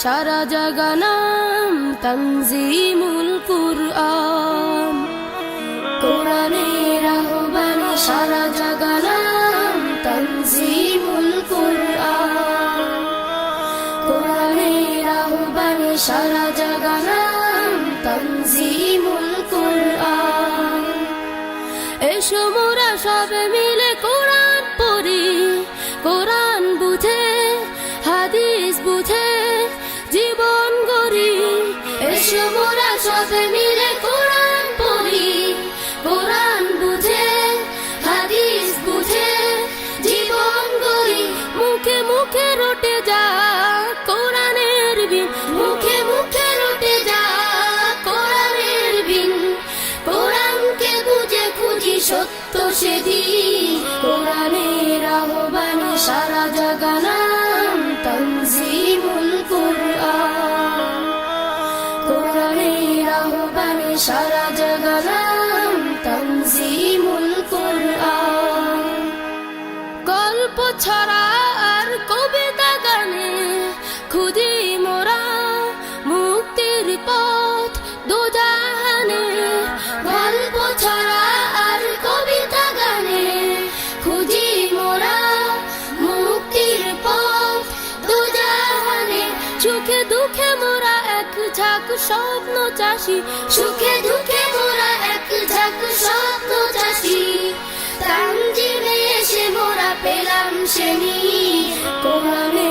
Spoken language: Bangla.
সারা জাগানাম তানজিমুল কুরআন। কোরআনের আহ্বানে সারা জাগানাম তানজিমুল কুরআন। কোরআনের আহ্বানে সারা জাগানাম তানজিমুল কুরআন। এসো মোরা সবে মিলে কোরআন পড়ি, কোরআন বুঝে হাদিস বুঝে জীবন গড়ি। এসো মোরা সবে মিলে কোরআন পড়ি, কোরআন বুঝে হাদিস বুঝে জীবন গড়ি। মুখে মুখে রটে যা কোরআনের বিন, মুখে মুখে রটে যা কোরআনের বিন। কোরআনকে বুঝে খুঁজি সত্য সেদিন। কোরআনের আহ্বানে সারা জাগানাম তানজিমুল কুরআন। কোরআনের আহ্বানে সারা জাগানাম তানজিমুল কুরআন। গল্প ছড়া আর কবিতা গানে খুঁজি মোরা মুক্তির পথ দোজাহানে। গল্প ছড়া আর কবিতা গানে খুঁজি মোরা মুক্তির পথ দোজাহানে। সুখে দুঃখে মোরা এক ঝাঁক স্বপ্ন চাষি, সুখে দুঃখে মোরা এক ঝাঁক স্বপ্ন চাষি। তানজিমে এসে মোরা পেলাম শ্রেণী। কোরআনে